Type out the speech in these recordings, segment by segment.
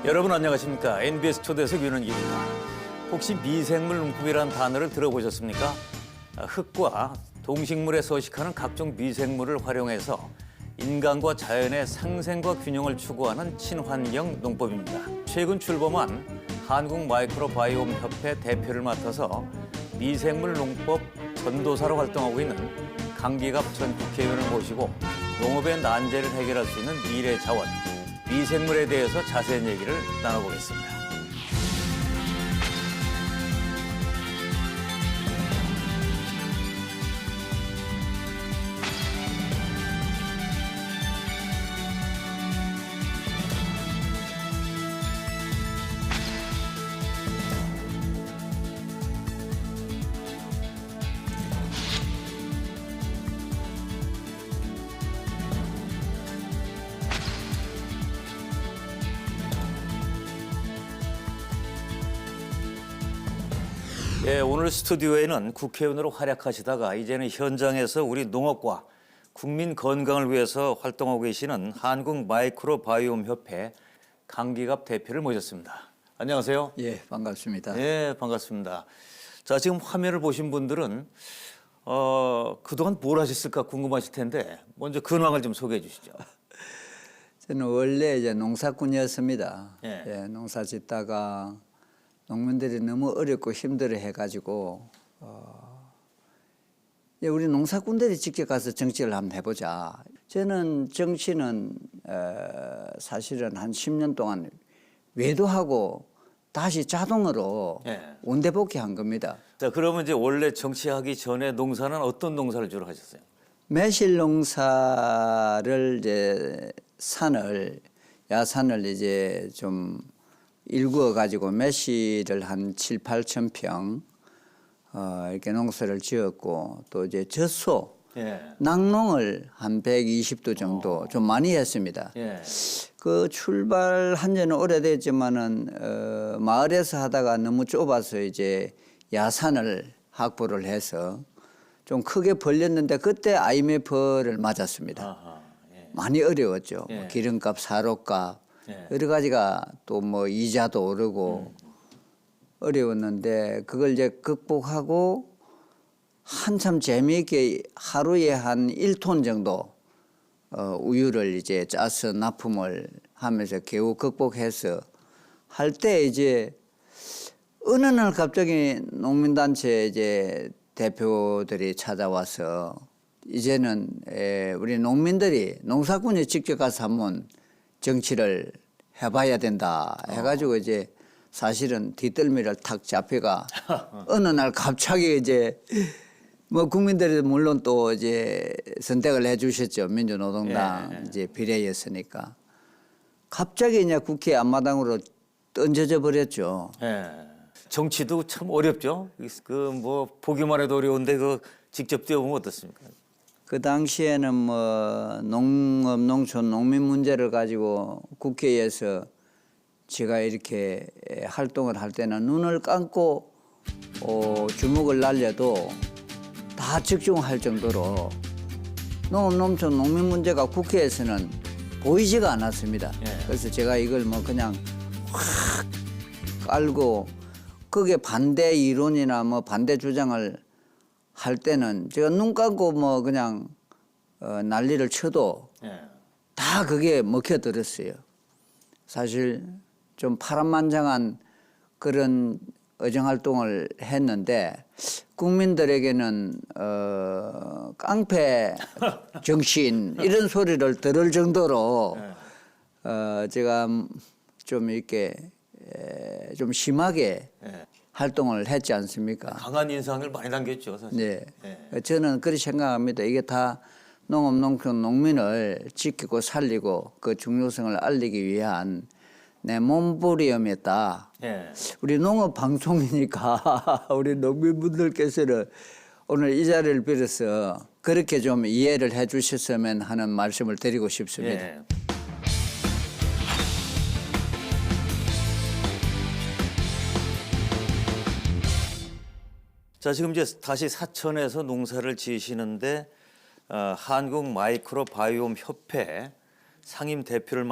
여러분 안녕하십니까? NBS 초대석 윤은기입니다. 혹시 미생물 농법이라는 단어를 들어보셨습니까? 흙과 동식물에 서식하는 각종 미생물을 활용해서 인간과 자연의 상생과 균형을 추구하는 친환경 농법입니다. 최근 출범한 한국마이크로바이옴 협회 대표를 맡아서 미생물 농법 전도사로 활동하고 있는 강기갑 전 국회의원을 모시고 농업의 난제를 해결할 수 있는 미래 자원, 미생물에 대해서 자세한 얘기를 나눠보겠습니다. 예, 오늘 스튜디오에는 국회의원으로 활약하시다가 이제는 현장에서 우리 농업과 국민 건강을 위해서 활동하고 계시는 한국마이크로바이옴 협회 강기갑 대표를 모셨습니다. 안녕하세요. 예, 반갑습니다. 예, 반갑습니다. 자, 지금 화면을 보신 분들은 그동안 뭘 하셨을까 궁금하실 텐데 먼저 근황을 좀 소개해 주시죠. 저는 원래 이제 농사꾼이었습니다. 예. 예, 농사 짓다가 농민들이 너무 어렵고 힘들어 해가지고 우리 농사꾼들이 직접 가서 정치를 한번 해보자. 저는 정치는 사실은 한 10년 동안 외도하고 다시 자동으로 예. 원대복귀한 겁니다. 자, 그러면 이제 원래 정치하기 전에 농사는 어떤 농사를 주로 하셨어요? 매실 농사를 이제 야산을 이제 좀 일구어 가지고 매실을 한 7, 8천 평 이렇게 농사를 지었고 또 이제 젖소 예. 낙농을 한 120도 정도 좀 많이 했습니다. 예. 그 출발한 지는 오래됐지만은 마을에서 하다가 너무 좁아서 이제 야산을 확보를 해서 좀 크게 벌렸는데 그때 IMF를 맞았습니다. 아하, 예. 많이 어려웠죠. 예. 기름값, 사료값 예. 여러 가지가 또 뭐 이자도 오르고 어려웠는데 그걸 이제 극복하고 한참 재미있게 하루에 한 1톤 정도 우유를 이제 짜서 납품을 하면서 겨우 극복해서 할 때 이제 어느 날 갑자기 농민단체 이제 대표들이 찾아와서 이제는 우리 농민들이 농사꾼이 직접 가서 한번 정치를 해봐야 된다 해가지고 이제 사실은 뒷덜미를 탁 잡혀가 어느 날 갑자기 이제 뭐 국민들이 물론 또 이제 선택을 해주셨죠. 민주노동당 예. 이제 비례였으니까 갑자기 이제 국회 앞마당으로 던져져 버렸죠. 예. 정치도 참 어렵죠. 그 뭐 보기만 해도 어려운데 그 직접 뛰어보면 어떻습니까? 그 당시에는 뭐 농업, 농촌, 농민 문제를 가지고 국회에서 제가 이렇게 활동을 할 때는 눈을 감고 주먹을 날려도 다 집중할 정도로 농업, 농촌, 농민 문제가 국회에서는 보이지가 않았습니다. 예. 그래서 제가 이걸 뭐 그냥 확 깔고 그게 반대 이론이나 뭐 반대 주장을 할 때는 제가 눈 감고 뭐 그냥 난리를 쳐도 예. 다 그게 먹혀들었어요. 사실 좀 파란만장한 그런 의정활동을 했는데 국민들에게는 깡패 정치인 이런 소리를 들을 정도로 제가 좀 이렇게 좀 심하게 예. 활동을 했지 않습니까? 강한 인상을 많이 남겼죠, 사실. 네. 예. 저는 그렇게 생각합니다. 이게 다 농업, 농촌, 농민을 지키고 살리고 그 중요성을 알리기 위한 내 몸부림이었다. 예. 우리 농업 방송이니까 우리 농민분들께서는 오늘 이 자리를 빌어서 그렇게 좀 이해를 해 주셨으면 하는 말씀을 드리고 싶습니다. 예. 자, 지금 이제 다시 사천에서 농사를 지으시는데 한국 마이크로 바이옴 협회 상임 대표를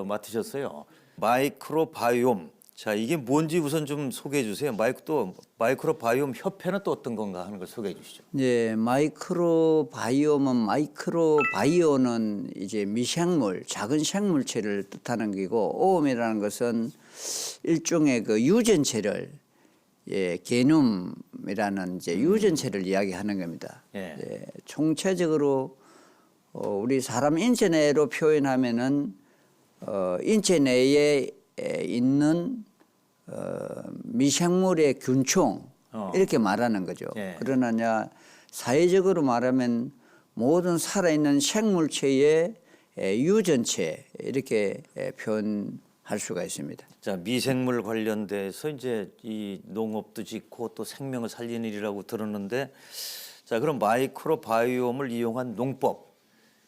맡으셨어요. 마이크로바이옴. 자, 이게 뭔지 우선 좀 소개해 주세요. 마이크로바이옴 협회는 또 어떤 건가 하는 걸 소개해 주시죠. 예, 마이크로바이옴은 마이크로바이오는 이제 미생물, 작은 생물체를 뜻하는 거고, 오음이라는 것은 일종의 그 유전체를 게놈이라는 이제 유전체를 이야기하는 겁니다. 예. 총체적으로 우리 사람 인체 내로 표현하면은 인체 내에 있는 미생물의 균총 이렇게 말하는 거죠. 예. 그러나 사회적으로 말하면 모든 살아있는 생물체의 유전체 이렇게 표현할 수가 있습니다. 자, 미생물 관련돼서 이제 이 농업도 짓고 또 생명을 살리는 일이라고 들었는데, 자, 그럼 마이크로바이옴을 이용한 농법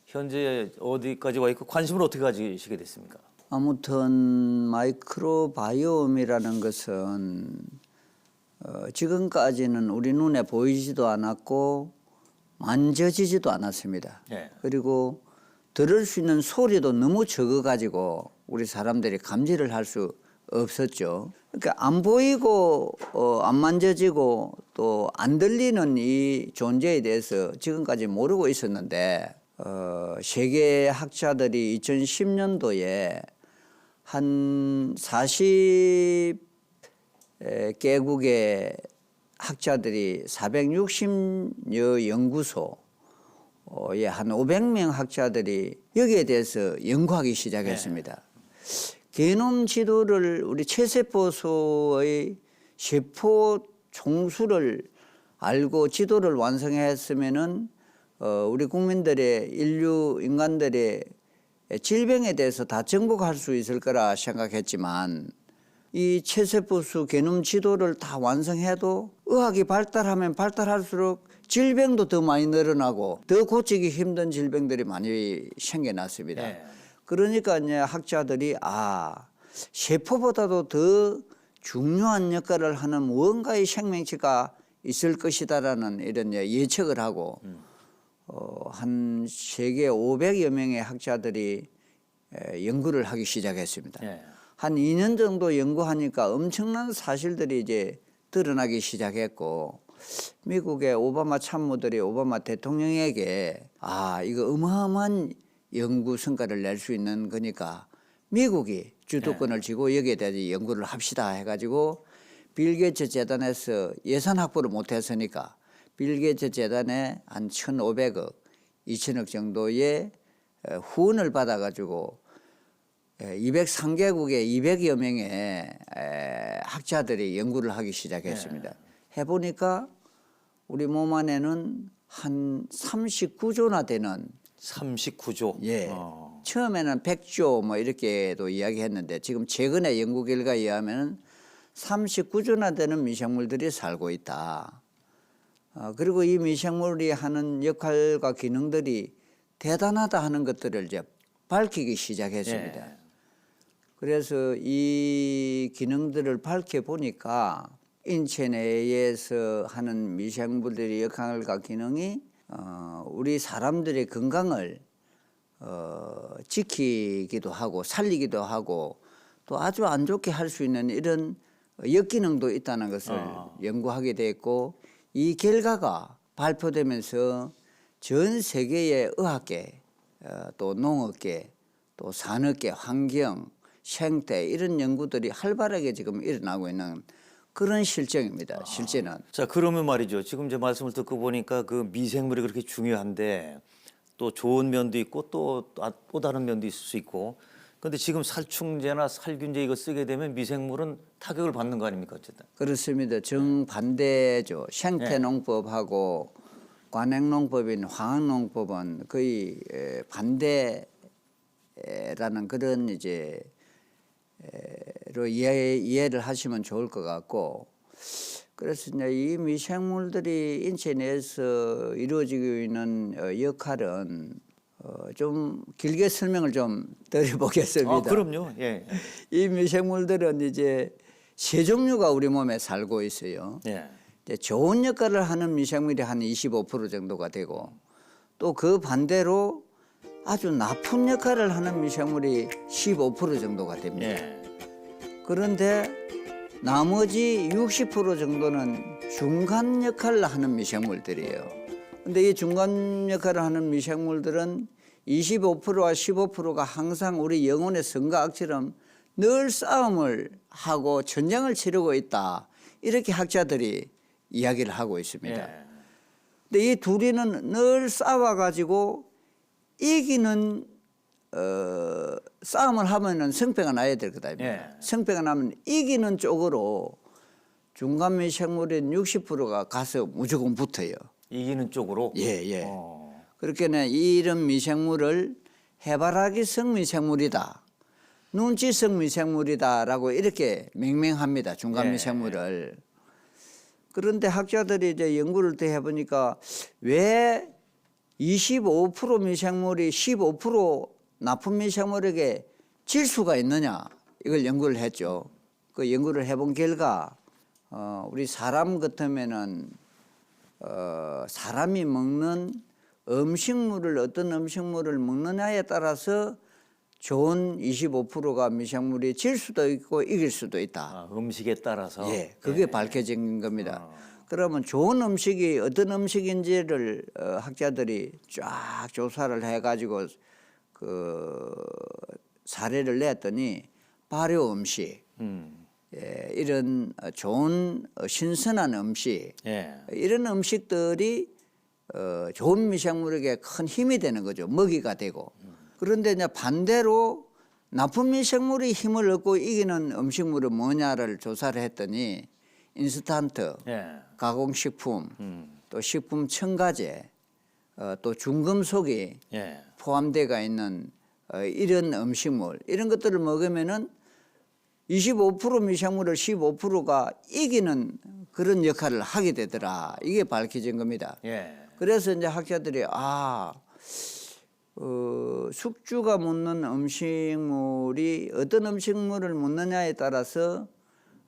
현재 어디까지 와 있고 관심을 어떻게 가지시게 됐습니까? 아무튼 마이크로바이옴이라는 것은 지금까지는 우리 눈에 보이지도 않았고 만져지지도 않았습니다. 예. 그리고 들을 수 있는 소리도 너무 적어가지고 우리 사람들이 감지를 할 수 없었죠. 그러니까 안 보이고 안 만져지고 또 안 들리는 이 존재에 대해서 지금까지 모르고 있었는데 세계 학자들이 2010년도에 한 40개국의 학자들이 460여 연구소에 한 500명 학자들이 여기에 대해서 연구하기 시작했습니다. 게놈 지도를 우리 체세포소의 세포 총수를 알고 지도를 완성했으면은 우리 국민들의 인간들의 질병에 대해서 다 정복할 수 있을 거라 생각했지만 이 체세포수 게놈 지도를 다 완성해도 의학이 발달하면 발달할수록 질병도 더 많이 늘어나고 더 고치기 힘든 질병들이 많이 생겨났습니다. 네. 그러니까 이제 학자들이 세포보다도 더 중요한 역할을 하는 무언가의 생명체가 있을 것이다라는 이런 예측을 하고 한 세계 500여 명의 학자들이 연구를 하기 시작했습니다. 예. 한 2년 정도 연구하니까 엄청난 사실들이 이제 드러나기 시작했고 미국의 오바마 참모들이 오바마 대통령에게 이거 어마어마한 연구 성과를 낼 수 있는 거니까 미국이 주도권을 쥐고 여기에 대해서 연구를 합시다 해가지고 빌 게이츠 재단에서 예산 확보를 못했으니까 빌 게이츠 재단에 한 1,500억, 2,000억 정도의 후원을 받아가지고 203개국의 200여 명의 학자들이 연구를 하기 시작했습니다. 해보니까 우리 몸 안에는 한 39조나 되는 39조. 처음에는 100조 뭐 이렇게도 이야기했는데 지금 최근의 연구 결과에 의하면 39조나 되는 미생물들이 살고 있다. 그리고 이 미생물이 하는 역할과 기능들이 대단하다 하는 것들을 이제 밝히기 시작했습니다. 예. 그래서 이 기능들을 밝혀보니까 인체 내에서 하는 미생물들의 역할과 기능이 우리 사람들의 건강을 지키기도 하고 살리기도 하고 또 아주 안 좋게 할 수 있는 이런 역기능도 있다는 것을 연구하게 됐고 이 결과가 발표되면서 전 세계의 의학계 또 농업계 또 산업계 환경 생태 이런 연구들이 활발하게 지금 일어나고 있는 그런 실정입니다. 실제는. 자, 그러면 말이죠. 지금 제 말씀을 듣고 보니까 그 미생물이 그렇게 중요한데 또 좋은 면도 있고 또 다른 면도 있을 수 있고. 그런데 지금 살충제나 살균제 이거 쓰게 되면 미생물은 타격을 받는 거 아닙니까? 어쨌든. 그렇습니다. 정반대죠. 생태농법하고 관행농법인 화학농법은 거의 반대라는 그런 이제 로 이해를 하시면 좋을 것 같고 그래서 이제 이 미생물들이 인체 내에서 이루어지고 있는 역할은 좀 길게 설명을 좀 드려보겠습니다. 그럼요. 예. 이 미생물들은 이제 세 종류가 우리 몸에 살고 있어요. 예. 좋은 역할을 하는 미생물이 한 25% 정도가 되고 또 그 반대로 아주 나쁜 역할을 하는 미생물이 15% 정도가 됩니다. 예. 그런데 나머지 60% 정도는 중간 역할을 하는 미생물들이에요. 근데 이 중간 역할을 하는 미생물들은 25%와 15%가 항상 우리 영혼의 성과학처럼 늘 싸움을 하고 전쟁을 치르고 있다. 이렇게 학자들이 이야기를 하고 있습니다. 예. 근데 이 둘이는 늘 싸워가지고 이기는 싸움을 하면은 성패가 나야 될 거다. 예. 성패가 나면 이기는 쪽으로 중간 미생물인 60%가 가서 무조건 붙어요. 이기는 쪽으로. 예. 그렇게는 이런 미생물을 해바라기성 미생물이다, 눈치성 미생물이다라고 이렇게 명명합니다. 중간 예. 미생물을. 그런데 학자들이 이제 연구를 더 해보니까 왜 25% 미생물이 15% 나쁜 미생물에게 질 수가 있느냐, 이걸 연구를 했죠. 그 연구를 해본 결과 우리 사람 같으면은 사람이 먹는 음식물을 어떤 음식물을 먹느냐에 따라서 좋은 25%가 미생물이 질 수도 있고 이길 수도 있다. 아, 음식에 따라서. 예, 그게 밝혀진 겁니다. 그러면 좋은 음식이 어떤 음식인지를 학자들이 쫙 조사를 해가지고 그 사례를 냈더니 발효 음식, 예, 이런 좋은 신선한 음식, 예. 이런 음식들이 좋은 미생물에게 큰 힘이 되는 거죠. 먹이가 되고. 그런데 이제 반대로 나쁜 미생물이 힘을 얻고 이기는 음식물은 뭐냐를 조사를 했더니 인스턴트, 예. 가공식품, 또 식품 첨가제, 또 중금속이 예. 포함되어 있는 이런 음식물, 이런 것들을 먹으면은 25% 미생물을 15%가 이기는 그런 역할을 하게 되더라. 이게 밝혀진 겁니다. 예. 그래서 이제 학자들이 숙주가 묻는 음식물이 어떤 음식물을 묻느냐에 따라서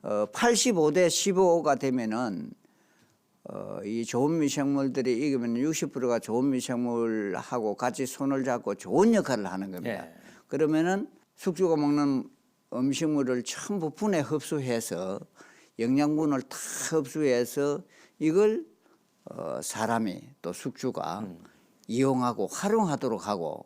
85대 15가 되면은 이 좋은 미생물들이 이기면 60%가 좋은 미생물하고 같이 손을 잡고 좋은 역할을 하는 겁니다. 예. 그러면은 숙주가 먹는 음식물을 전부 분해 흡수해서 영양분을 다 흡수해서 이걸 사람이 또 숙주가 이용하고 활용하도록 하고,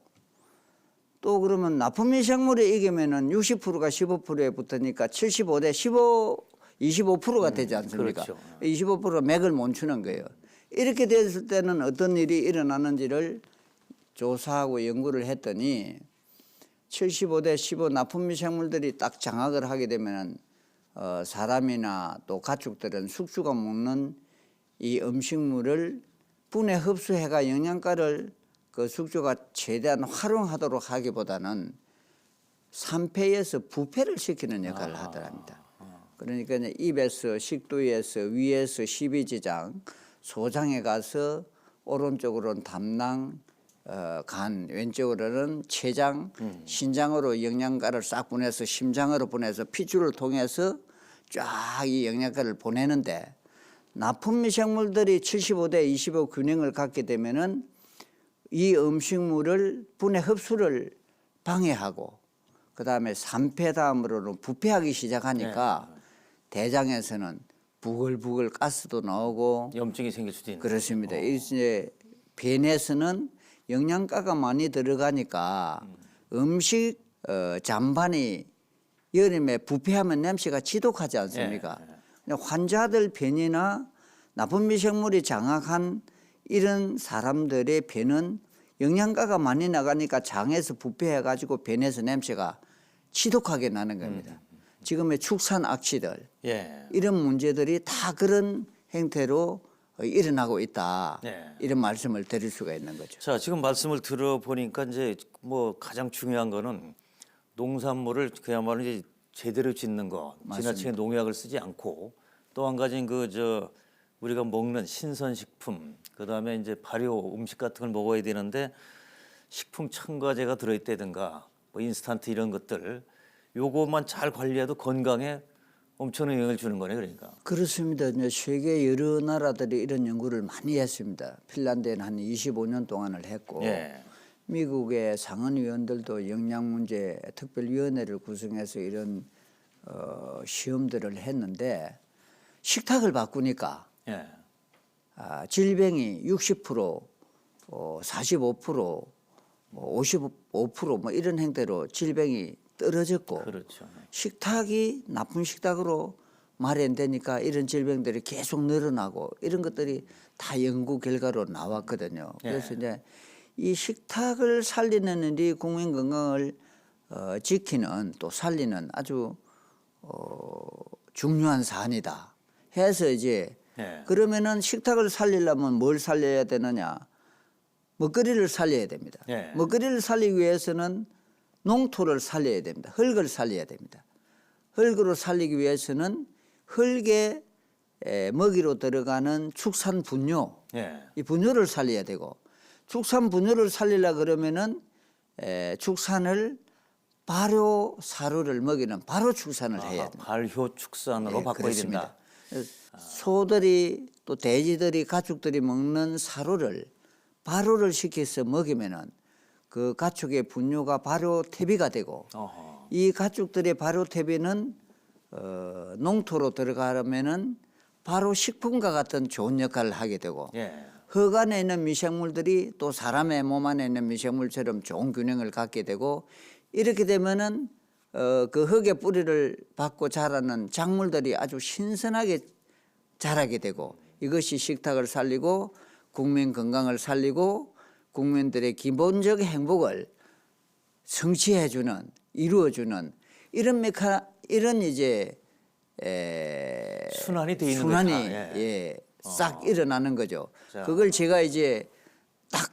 또 그러면 나쁜 미생물이 이기면은 60%가 15%에 붙으니까 75대 15, 25%가 되지 않습니까? 그렇죠. 25%가 맥을 못 추는 거예요. 이렇게 됐을 때는 어떤 일이 일어나는지를 조사하고 연구를 했더니 75대 15 나쁜 미생물들이 딱 장악을 하게 되면은 사람이나 또 가축들은 숙주가 먹는 이 음식물을 분해 흡수해가 영양가를 그 숙주가 최대한 활용하도록 하기보다는 산패에서 부패를 시키는 역할을 하더랍니다. 그러니까 이제 입에서 식도에서 위에서 십이지장, 소장에 가서 오른쪽으로는 담낭, 간, 왼쪽으로는 췌장, 신장으로 영양가를 싹 보내서 심장으로 보내서 피줄을 통해서 쫙 이 영양가를 보내는데, 나쁜 미생물들이 75대 25 균형을 갖게 되면은 이 음식물을 분해 흡수를 방해하고, 그 다음에 산패 다음으로는 부패하기 시작하니까 대장에서는 부글부글 가스도 나오고 염증이 생길 수도 있는. 그렇습니다. 이제 변에서는 영양가가 많이 들어가니까 음식 잔반이 여름에 부패하면 냄새가 지독하지 않습니까? 환자들 변이나 나쁜 미생물이 장악한 이런 사람들의 변은 영양가가 많이 나가니까 장에서 부패해가지고 변에서 냄새가 지독하게 나는 겁니다. 지금의 축산 악취들, 예. 이런 문제들이 다 그런 형태로 일어나고 있다. 네. 이런 말씀을 드릴 수가 있는 거죠. 자, 지금 말씀을 들어보니까 이제 뭐 가장 중요한 거는 농산물을 그야말로 이제 제대로 짓는 거, 지나치게 농약을 쓰지 않고, 또 한 가지는 우리가 먹는 신선식품, 그다음에 이제 발효 음식 같은 걸 먹어야 되는데 식품 첨가제가 들어있다든가 뭐 인스턴트 이런 것들, 요것만 잘 관리해도 건강에 엄청난 영향을 주는 거네. 그러니까. 그렇습니다. 이제 세계 여러 나라들이 이런 연구를 많이 했습니다. 핀란드에는 한 25년 동안을 했고, 예. 미국의 상원의원들도 영양문제 특별위원회를 구성해서 이런 시험들을 했는데 식탁을 바꾸니까 예. 질병이 60%, 45%, 55% 이런 행태로 질병이 떨어졌고 그렇죠. 식탁이 나쁜 식탁으로 마련되니까 이런 질병들이 계속 늘어나고 이런 것들이 다 연구 결과로 나왔거든요. 그래서 이제 이 식탁을 살리는 일이 국민 건강을 지키는 또 살리는 아주 중요한 사안이다 해서 이제 그러면은 식탁을 살리려면 뭘 살려야 되느냐? 먹거리를 살려야 됩니다. 먹거리를 살리기 위해서는 농토를 살려야 됩니다. 흙을 살려야 됩니다. 흙으로 살리기 위해서는 흙에 먹이로 들어가는 축산 분뇨, 이 분뇨를 살려야 되고 축산 분뇨를 살리려 그러면은 축산을 발효 사료를 먹이는 발효 축산을 해야 됩니다. 발효 축산으로 바꿔야 그렇습니다. 된다. 소들이 또 돼지들이 가축들이 먹는 사료를 발효를 시켜서 먹이면은 그 가축의 분뇨가 발효 퇴비가 되고 이 가축들의 발효 퇴비는 농토로 들어가면은 바로 식품과 같은 좋은 역할을 하게 되고 흙 안에 있는 미생물들이 또 사람의 몸 안에 있는 미생물처럼 좋은 균형을 갖게 되고 이렇게 되면은 그 흙의 뿌리를 받고 자라는 작물들이 아주 신선하게 자라게 되고 이것이 식탁을 살리고 국민 건강을 살리고 국민들의 기본적 행복을 성취해주는 이루어주는 이런 이제 순환이 돼 있는 순환이 거다. 싹 일어나는 거죠. 자. 그걸 제가 이제 딱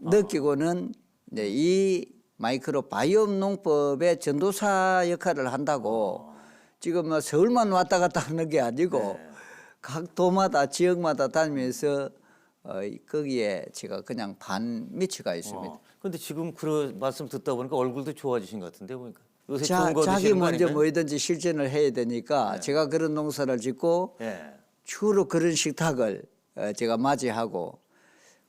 느끼고는 이제 이 마이크로 바이옴 농법의 전도사 역할을 한다고 지금 뭐 서울만 왔다 갔다 하는 게 아니고 각 도마다 지역마다 다니면서 거기에 제가 그냥 반 미치가 있습니다. 그런데 지금 그런 말씀 듣다 보니까 얼굴도 좋아지신 것 같은데 보니까 요새 좋은 거 자기 드시는 거 먼저 아닌가요? 뭐든지 실천을 해야 되니까 제가 그런 농사를 짓고 주로 그런 식탁을 제가 맞이하고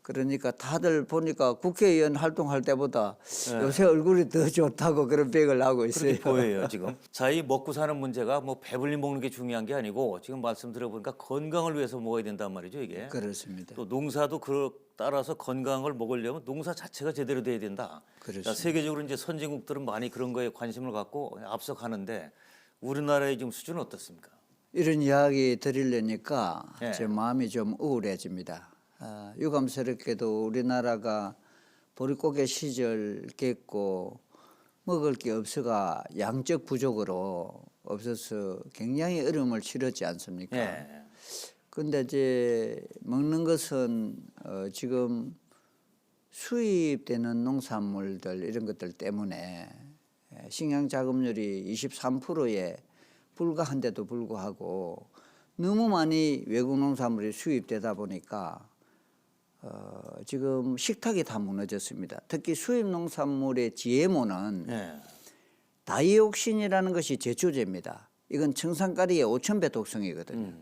그러니까 다들 보니까 국회의원 활동할 때보다 요새 얼굴이 더 좋다고 그런 백을 하고 있어요. 그렇게 보여요 지금. 자, 이 먹고 사는 문제가 뭐 배불리 먹는 게 중요한 게 아니고 지금 말씀 들어보니까 건강을 위해서 먹어야 된단 말이죠 이게. 그렇습니다. 또 농사도 따라서 건강을 먹으려면 농사 자체가 제대로 돼야 된다. 그렇습니다. 자, 세계적으로 이제 선진국들은 많이 그런 거에 관심을 갖고 앞서가는데 우리나라의 지금 수준은 어떻습니까? 이런 이야기 드리려니까 제 마음이 좀 우울해집니다. 유감스럽게도 우리나라가 보릿고개 시절 깼고 먹을 게 없어가 양적 부족으로 없어서 굉장히 어려움을 치렀지 않습니까? 그런데 이제 먹는 것은 지금 수입되는 농산물들 이런 것들 때문에 식량 자급률이 23%에 불과한데도 불구하고 너무 많이 외국 농산물이 수입되다 보니까 지금 식탁이 다 무너졌습니다. 특히 수입 농산물의 GMO는 다이옥신이라는 것이 제초제입니다. 이건 청산가리의 5,000배 독성이거든요.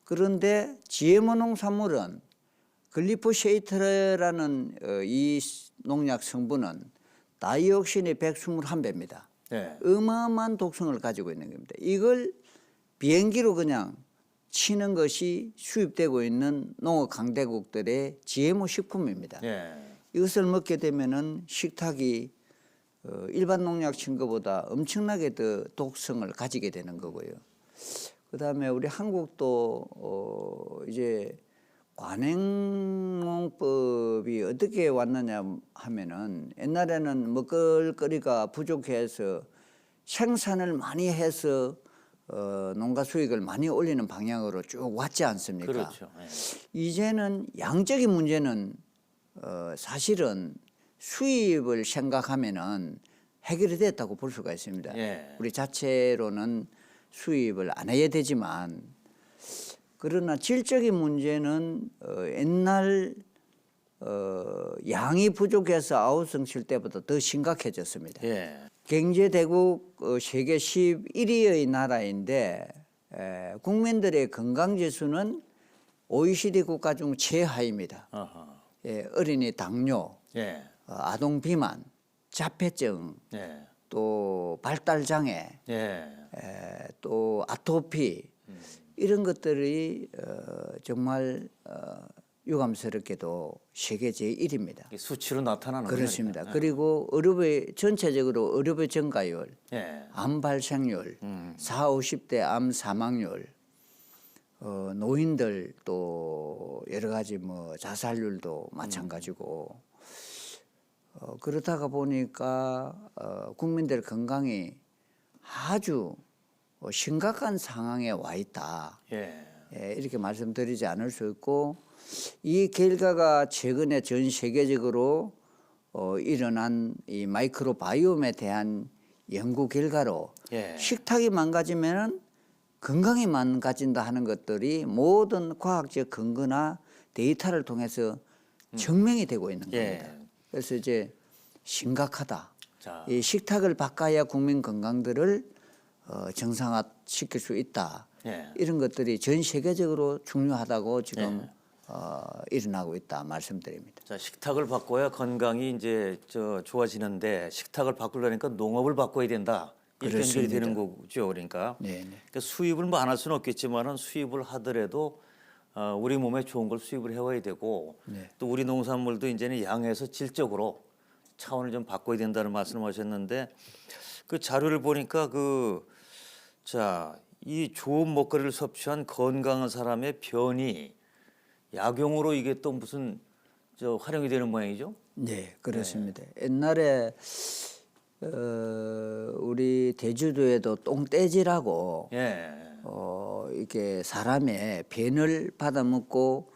그런데 GMO 농산물은 글리포세이트라는 이 농약 성분은 다이옥신의 121배입니다. 어마어마한 독성을 가지고 있는 겁니다. 이걸 비행기로 그냥 치는 것이 수입되고 있는 농업 강대국들의 GMO 식품입니다. 이것을 먹게 되면은 식탁이 일반 농약 친 것보다 엄청나게 더 독성을 가지게 되는 거고요. 그다음에 우리 한국도 이제 관행농법이 어떻게 왔느냐 하면은 옛날에는 먹을거리가 부족해서 생산을 많이 해서 농가 수익을 많이 올리는 방향으로 쭉 왔지 않습니까? 그렇죠. 이제는 양적인 문제는 사실은 수입을 생각하면은 해결이 됐다고 볼 수가 있습니다. 우리 자체로는 수입을 안 해야 되지만 그러나 질적인 문제는 옛날 양이 부족해서 아우성 칠 때보다 더 심각해졌습니다. 경제대국 세계 11위의 나라인데 국민들의 건강지수는 OECD 국가 중 최하입니다. 어린이 당뇨, 아동 비만, 자폐증, 예. 또 발달 장애, 예. 또 아토피 이런 것들이 정말 유감스럽게도 세계 제1위입니다. 이게 수치로 나타나는 그렇습니다. 거니까. 그리고 의료비 전체적으로 의료비 증가율, 예. 암 발생률, 40, 50대 암 사망률, 노인들 또 여러 가지 뭐 자살률도 마찬가지고 그러다가 보니까 국민들 건강이 아주 심각한 상황에 와 있다. 예. 이렇게 말씀드리지 않을 수 있고 이 결과가 최근에 전 세계적으로 일어난 이 마이크로바이옴에 대한 연구 결과로 예. 식탁이 망가지면은 건강이 망가진다 하는 것들이 모든 과학적 근거나 데이터를 통해서 증명이 되고 있는 겁니다. 예. 그래서 이제 심각하다. 자. 이 식탁을 바꿔야 국민 건강들을 정상화시킬 수 있다. 예. 이런 것들이 전 세계적으로 중요하다고 지금 일어나고 있다 말씀드립니다. 자, 식탁을 바꿔야 건강이 이제 좋아지는데 식탁을 바꾸려니까 농업을 바꿔야 된다. 이렇게 연결이 그렇습니다. 되는 거죠. 그러니까. 네. 그러니까 수입을 뭐 안 할 수는 없겠지만은 수입을 하더라도 우리 몸에 좋은 걸 수입을 해와야 되고 네. 또 우리 농산물도 이제는 양에서 질적으로 차원을 좀 바꿔야 된다는 말씀하셨는데 그 자료를 보니까 이 좋은 먹거리를 섭취한 건강한 사람의 변이 약용으로 이게 또 무슨 활용이 되는 모양이죠? 네, 그렇습니다. 옛날에 우리 대주도에도 똥돼지라고 예. 이게 사람의 변을 받아먹고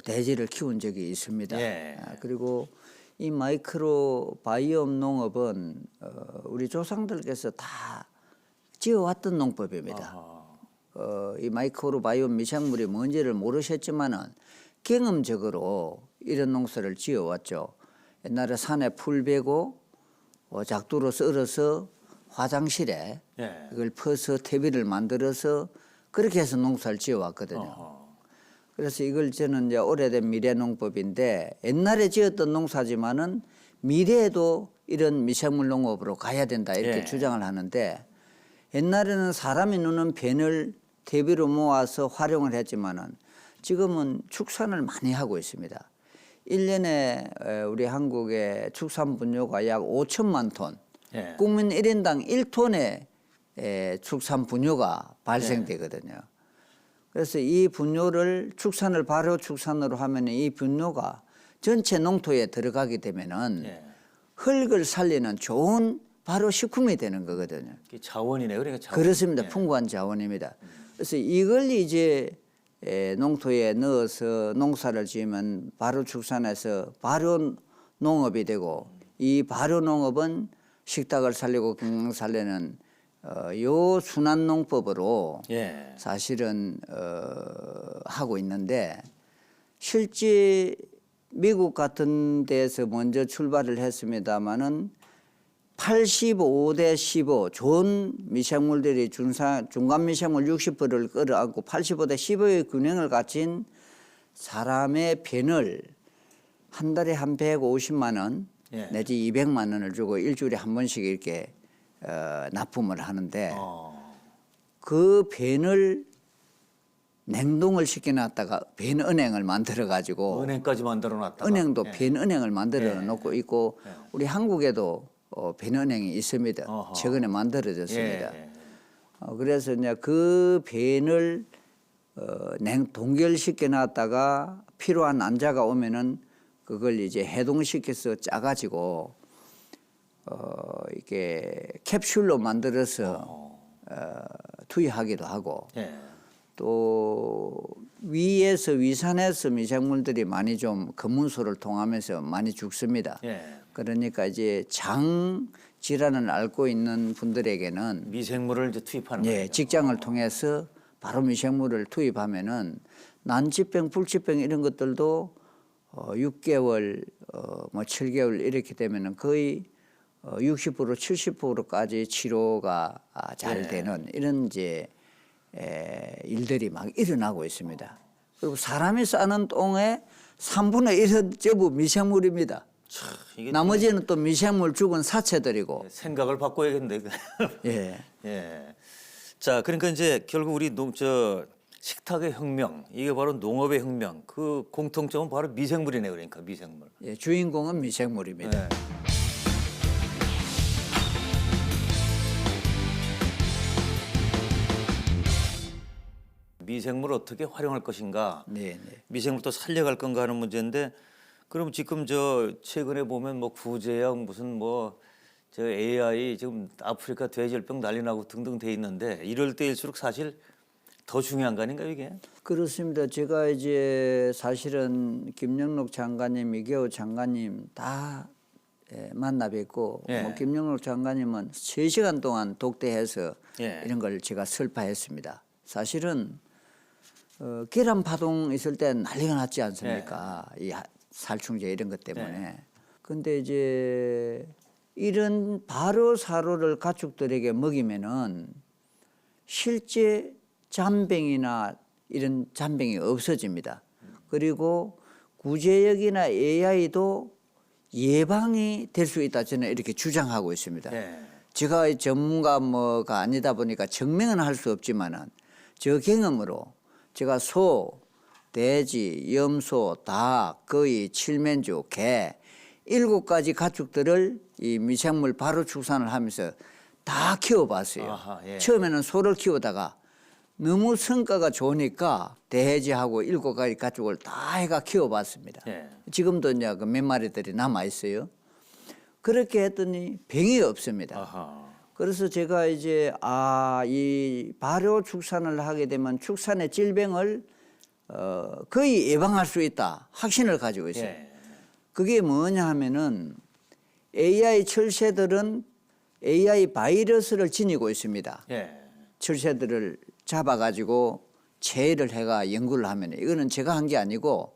돼지를 키운 적이 있습니다. 예. 그리고 이 마이크로 바이옴 농업은 우리 조상들께서 다 지어왔던 농법입니다. 이 마이크로 바이옴 미생물이 뭔지를 모르셨지만은 경험적으로 이런 농사를 지어왔죠. 옛날에 산에 풀 베고 작두로 썰어서 화장실에 예. 그걸 퍼서 퇴비를 만들어서 그렇게 해서 농사를 지어왔거든요. 그래서 이걸 저는 이제 오래된 미래 농법인데 옛날에 지었던 농사지만은 미래에도 이런 미생물 농업으로 가야 된다 이렇게 예. 주장을 하는데 옛날에는 사람이 누는 변을 퇴비로 모아서 활용을 했지만은 지금은 축산을 많이 하고 있습니다. 1년에 우리 한국의 축산 분뇨가 약 5천만 톤, 예. 국민 1인당 1톤의 축산 분뇨가 발생되거든요. 그래서 이 분뇨를 발효 축산으로 하면 이 분뇨가 전체 농토에 들어가게 되면은 예. 흙을 살리는 좋은 발효 식품이 되는 거거든요. 이게 자원이네. 그러니까 자원. 그렇습니다. 예. 풍부한 자원입니다. 그래서 이걸 이제 농토에 넣어서 농사를 지으면 발효 축산해서 발효 농업이 되고 이 발효 농업은 식탁을 살리고 건강 살리는 요 순환 농법으로 예. 사실은 하고 있는데 실제 미국 같은 데서 먼저 출발을 했습니다마는 85대 15 좋은 미생물들이 중간 미생물 60%를 끌어안고 85대 15의 균형을 갖춘 사람의 변을 한 달에 한 150만 원 예. 내지 200만 원을 주고 일주일에 한 번씩 이렇게 납품을 하는데 그 변을 냉동을 시켜놨다가 변은행을 만들어 가지고 은행까지 만들어 놨다. 은행도 예. 변은행을 만들어 예. 놓고 있고 예. 우리 한국에도 변은행이 있습니다. 어허. 최근에 만들어졌습니다. 예. 그래서 이제 그 변을 동결시켜 놨다가 필요한 난자가 오면은 그걸 이제 해동시켜서 짜가지고 이렇게 캡슐로 만들어서 투여하기도 하고 예. 또 위에서 위산에서 미생물들이 많이 좀 검문소를 통하면서 많이 죽습니다. 예. 그러니까 이제 장 질환을 앓고 있는 분들에게는 미생물을 이제 투입하는 거예요. 직장을 통해서 바로 미생물을 투입하면은 난치병, 불치병 이런 것들도 6개월, 뭐 7개월 이렇게 되면은 거의 60% 70%까지 치료가 잘 네. 되는 이런 이제 일들이 막 일어나고 있습니다. 그리고 사람이 싸는 똥의 3분의 1은 전부 미생물입니다. 이게 나머지는 또 미생물 죽은 사체들이고. 생각을 바꿔야겠는데. 예. 예. 자, 그러니까 이제 결국 우리 식탁의 혁명, 이게 바로 농업의 혁명. 그 공통점은 바로 미생물이네, 그러니까 미생물. 예, 주인공은 미생물입니다. 예. 미생물을 어떻게 활용할 것인가, 네, 네. 미생물 또 살려갈 건가 하는 문제인데, 그럼 지금 최근에 보면 뭐 구제약 무슨 AI 지금 아프리카 돼지열병 난리 나고 등등 돼 있는데, 이럴 때일수록 사실 더 중요한 거 아닌가요, 이게? 그렇습니다. 제가 이제 사실은 김영록 장관님, 이계호 장관님 다 만나 뵙고 예. 김영록 장관님은 3시간 동안 독대해서 예. 이런 걸 제가 설파했습니다. 사실은 계란 파동 있을 때 난리가 났지 않습니까? 이 살충제 이런 것 때문에. 근데 이제 이런 바로 사료를 가축들에게 먹이면은 실제 잔병이나 이런 잔병이 없어집니다. 그리고 구제역이나 AI도 예방이 될 수 있다, 저는 이렇게 주장하고 있습니다. 예. 제가 전문가가 아니다 보니까 증명은 할 수 없지만은 저 경험으로 제가 소, 돼지, 염소, 닭, 거위, 칠면조, 개 7가지 가축들을 이 미생물 바로 축산을 하면서 다 키워봤어요. 아하, 예. 처음에는 소를 키우다가 너무 성과가 좋으니까 돼지하고 7가지 가축을 다 해가 키워봤습니다. 예. 지금도 이제 그 몇 마리들이 남아 있어요. 그렇게 했더니 병이 없습니다. 아하. 그래서 제가 이제 이 발효 축산을 하게 되면 축산의 질병을 거의 예방할 수 있다 확신을 가지고 있어요. 예. 그게 뭐냐 하면은 AI 철새들은 AI 바이러스를 지니고 있습니다. 예. 철새들을 잡아가지고 체를 해가 연구를 하면, 이거는 제가 한 게 아니고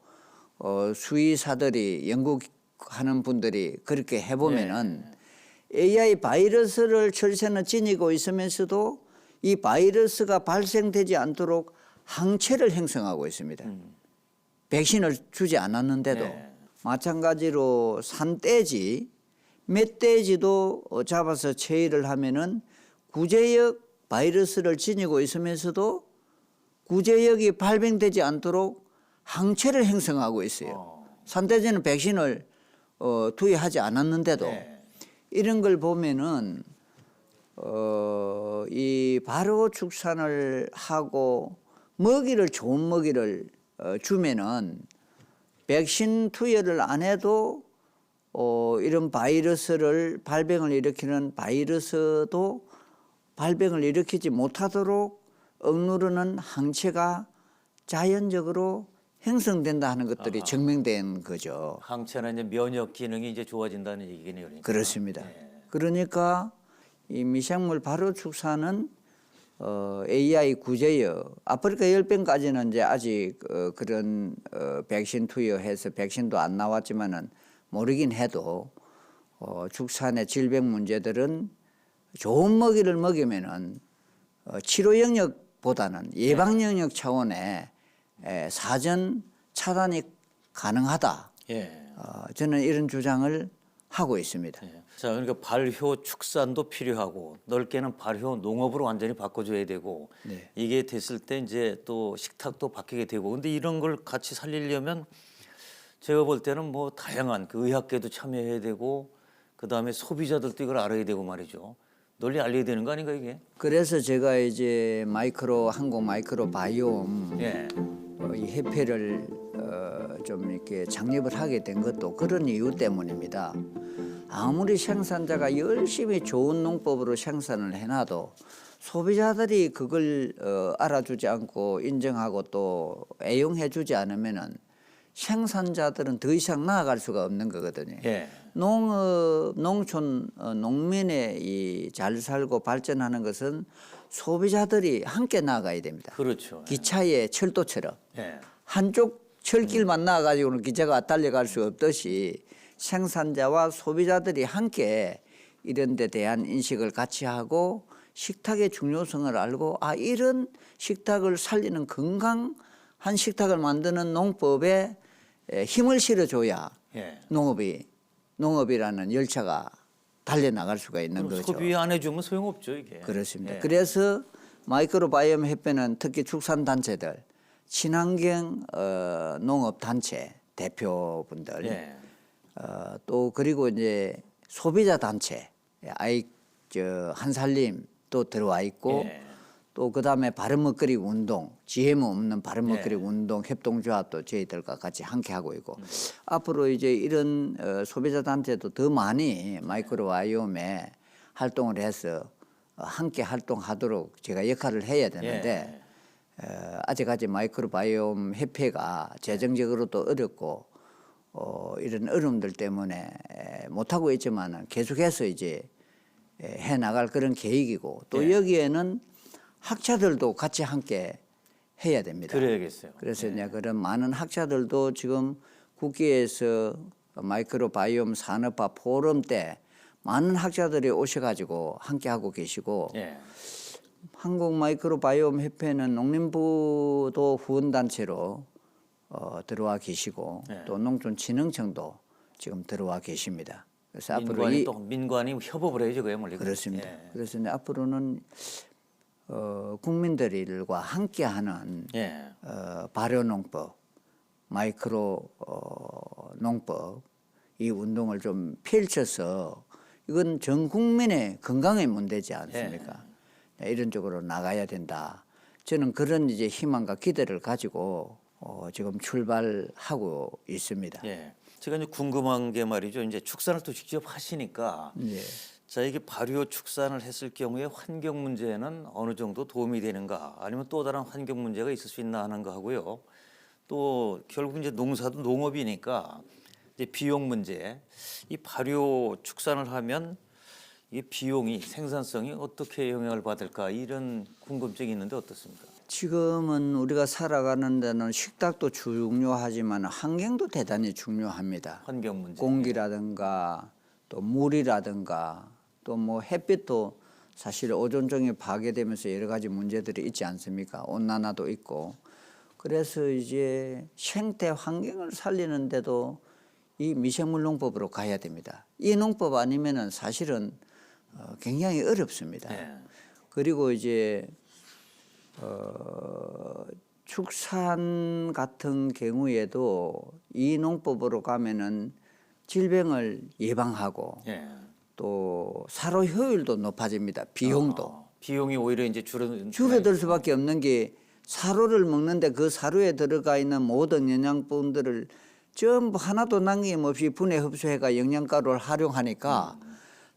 수의사들이 연구하는 분들이 그렇게 해보면은 AI 바이러스를 철새는 지니고 있으면서도 이 바이러스가 발생되지 않도록 항체를 형성하고 있습니다. 백신을 주지 않았는데도. 네. 마찬가지로 산돼지, 멧돼지도 잡아서 체의를 하면은 구제역 바이러스를 지니고 있으면서도 구제역이 발병되지 않도록 항체를 형성하고 있어요. 산돼지는 백신을 투여하지 않았는데도 네. 이런 걸 보면은 이 발효 축산을 하고 좋은 먹이를 주면은 백신 투여를 안 해도 이런 바이러스를 발병을 일으키는 바이러스도 발병을 일으키지 못하도록 억누르는 항체가 자연적으로 형성된다 하는 것들이 증명된 거죠. 항체나 이제 면역 기능이 이제 좋아진다는 얘기네요. 그러니까. 그렇습니다. 예. 그러니까 이 미생물 발효 축산은 AI 구제역, 아프리카 열병까지는 이제 아직 그런 백신 투여해서 백신도 안 나왔지만은 모르긴 해도 축산의 질병 문제들은 좋은 먹이를 먹이면은 치료 영역보다는 예방 영역 차원의 사전 차단이 가능하다. 예. 저는 이런 주장을 하고 있습니다. 예. 자, 그러니까 발효 축산도 필요하고 넓게는 발효 농업으로 완전히 바꿔줘야 되고 네. 이게 됐을 때 이제 또 식탁도 바뀌게 되고 근데 이런 걸 같이 살리려면 제가 볼 때는 뭐 다양한 그 의학계도 참여해야 되고 그 다음에 소비자들도 이걸 알아야 되고 말이죠. 널리 알려야 되는 거 아닌가 이게? 그래서 제가 이제 한국 마이크로 바이옴 예. 이 협회를 좀 이렇게 창립을 하게 된 것도 그런 이유 때문입니다. 아무리 생산자가 열심히 좋은 농법으로 생산을 해놔도 소비자들이 그걸 알아주지 않고 인정하고 또 애용해주지 않으면은 생산자들은 더 이상 나아갈 수가 없는 거거든요. 예. 농촌 농민의 이 잘 살고 발전하는 것은 소비자들이 함께 나아가야 됩니다. 그렇죠. 기차의 철도처럼 예. 한쪽 철길만 나아가지고는 기차가 달려갈 수 없듯이 생산자와 소비자들이 함께 이런 데 대한 인식을 같이 하고 식탁의 중요성을 알고 이런 식탁을 살리는 건강한 식탁을 만드는 농법에 힘을 실어줘야 예. 농업이 농업이라는 열차가 달려나갈 수가 있는 거죠. 소비 안 해주면 소용없죠 이게. 그렇습니다. 예. 그래서 마이크로바이옴 협회는 특히 축산단체들, 친환경 농업단체 대표분들, 예. 또 그리고 이제 소비자 단체, 한살림 또 들어와 있고, 예. 또 그다음에 바른먹거리 운동, GM 없는 바른먹거리 예. 운동 협동조합도 저희들과 같이 함께 하고 있고, 앞으로 이제 이런 소비자 단체도 더 많이 마이크로바이옴에 활동을 해서 함께 활동하도록 제가 역할을 해야 되는데 아직까지 마이크로바이옴 협회가 재정적으로도 어렵고 이런 어려움들 때문에 못하고 있지만 계속해서 이제 해 나갈 그런 계획이고 또 예. 여기에는 학자들도 같이 함께 해야 됩니다. 그래야겠어요. 그래서 이제 그런 많은 학자들도 지금 국회에서 마이크로바이옴 산업화 포럼 때 많은 학자들이 오셔가지고 함께 하고 계시고 예. 한국 마이크로바이옴 협회는 농림부도 후원단체로 들어와 계시고 네. 또 농촌진흥청도 지금 들어와 계십니다. 그래서 앞으로 민관이 또 민관이 협업을 해야죠 그야말로. 그렇습니다. 예. 그래서 이제 앞으로는 국민들과 함께하는 예. 발효농법, 마이크로 농법 이 운동을 좀 펼쳐서 이건 전 국민의 건강의 문제지 않습니까? 이런 쪽으로 나가야 된다. 저는 그런 이제 희망과 기대를 가지고 지금 출발하고 있습니다. 예. 제가 이제 궁금한 게 말이죠. 이제 축산을 또 직접 하시니까 예. 자 이게 발효 축산을 했을 경우에 환경 문제는 어느 정도 도움이 되는가 아니면 또 다른 환경 문제가 있을 수 있나 하는 거 하고요. 또 결국 이제 농사도 농업이니까 이제 비용 문제. 이 발효 축산을 하면 이 비용이 생산성이 어떻게 영향을 받을까 이런 궁금증이 있는데 어떻습니까? 지금은 우리가 살아가는 데는 식탁도 중요하지만 환경도 대단히 중요합니다. 환경 문제. 공기라든가 또 물이라든가 또 뭐 햇빛도 사실 오존층이 파괴되면서 여러 가지 문제들이 있지 않습니까? 온난화도 있고. 그래서 이제 생태 환경을 살리는데도 이 미생물 농법으로 가야 됩니다. 이 농법 아니면은 사실은 굉장히 어렵습니다. 예. 그리고 이제 축산 같은 경우에도 이 농법으로 가면은 질병을 예방하고 예. 또 사료 효율도 높아집니다. 비용도 비용이 오히려 이제 줄어들 수밖에 없는 게 사료를 먹는데 그 사료에 들어가 있는 모든 영양분들을 전부 하나도 남김없이 분해 흡수해가 영양가루를 활용하니까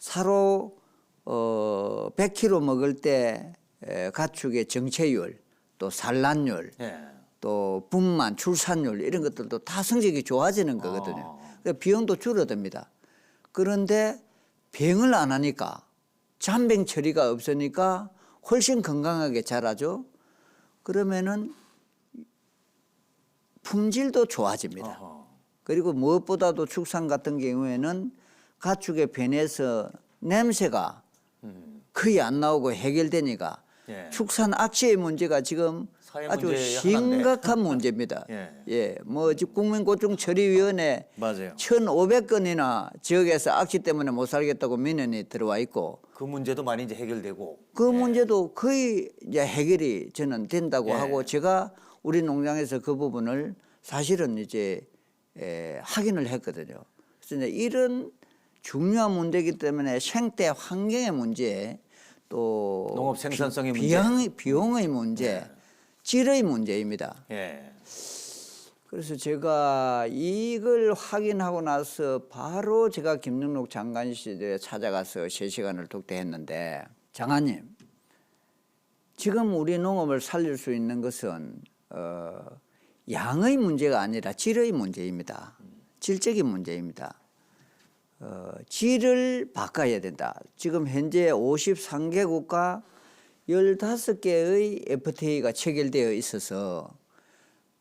사료 100kg 먹을 때 가축의 정체율 또 산란율 예. 또 분만 출산율 이런 것들도 다 성적이 좋아지는 거거든요. 그러니까 비용도 줄어듭니다. 그런데 병을 안 하니까 잔병 처리가 없으니까 훨씬 건강하게 자라죠. 그러면은 품질도 좋아집니다. 그리고 무엇보다도 축산 같은 경우에는 가축의 변에서 냄새가 거의 안 나오고 해결되니까 예. 축산 악취의 문제가 지금 사회 아주 문제의 심각한 문제입니다. 예. 뭐 국민고충처리위원회 맞아요. 1,500건이나 지역에서 악취 때문에 못 살겠다고 민원이 들어와 있고 그 문제도 많이 이제 해결되고. 그 문제도 거의 이제 해결이 저는 된다고 예. 하고 제가 우리 농장에서 그 부분을 사실은 이제 확인을 했거든요. 그래서 이제 이런 중요한 문제이기 때문에 생태 환경의 문제 또 농업 생산성의 문제. 비용의 문제, 질의 문제입니다. 예. 그래서 제가 이걸 확인하고 나서 바로 제가 김능록 장관 시절에 찾아가서 3시간을 독대했는데 장관님 지금 우리 농업을 살릴 수 있는 것은 양의 문제가 아니라 질의 문제입니다. 질적인 문제입니다. 질을 바꿔야 된다. 지금 현재 53개국과 15개의 FTA가 체결되어 있어서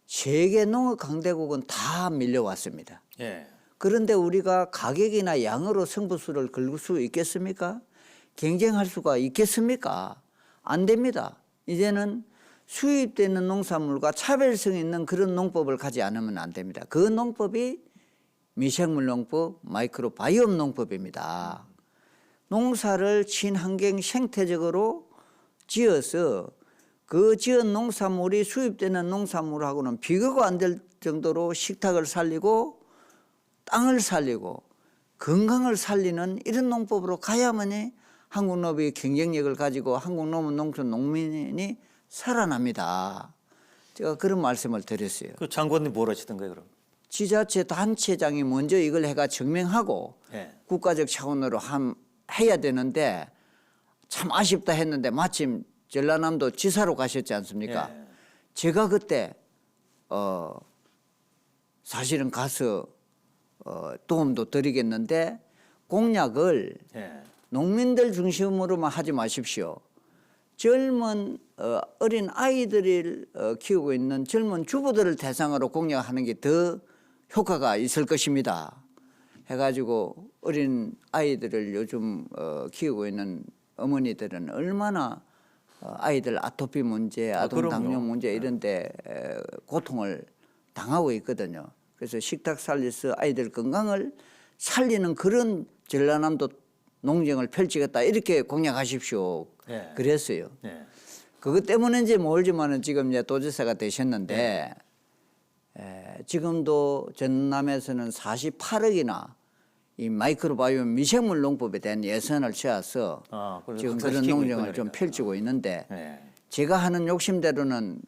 세계 농업 강대국은 다 밀려왔습니다. 예. 그런데 우리가 가격이나 양으로 승부수를 걸 수 있겠습니까? 경쟁할 수가 있겠습니까? 안 됩니다. 이제는 수입되는 농산물과 차별성 있는 그런 농법을 가지 않으면 안 됩니다. 그 농법이 미생물 농법, 마이크로바이옴 농법입니다. 농사를 친환경 생태적으로 지어서 그 지은 농산물이 수입되는 농산물하고는 비교가 안 될 정도로 식탁을 살리고 땅을 살리고 건강을 살리는 이런 농법으로 가야만이 한국 농업이 경쟁력을 가지고 한국 농촌 농민이 살아납니다. 제가 그런 말씀을 드렸어요. 그 장관님 뭘 하시던가요, 그럼? 지자체 단체장이 먼저 이걸 해가 증명하고 예. 국가적 차원으로 해야 되는데 참 아쉽다 했는데 마침 전라남도 지사로 가셨지 않습니까? 예. 제가 그때 사실은 가서 도움도 드리겠는데 공약을 예. 농민들 중심으로만 하지 마십시오. 젊은 어린 아이들을 키우고 있는 젊은 주부들을 대상으로 공약하는 게 더 효과가 있을 것입니다. 해가지고 어린 아이들을 요즘 키우고 있는 어머니들은 얼마나 아이들 아토피 문제, 아동 당뇨 문제 이런 데 고통을 당하고 있거든요. 그래서 식탁 살려서 아이들 건강을 살리는 그런 전라남도 농정을 펼치겠다 이렇게 공약하십시오. 예. 그랬어요. 예. 그것 때문인지 모르지만은 지금 이제 도지사가 되셨는데 지금도 전남에서는 48억이나 이 마이크로바이옴 미생물 농법에 대한 예산을 채워서 지금 그런 농정을 좀 펼치고 있는데 예. 제가 하는 욕심대로는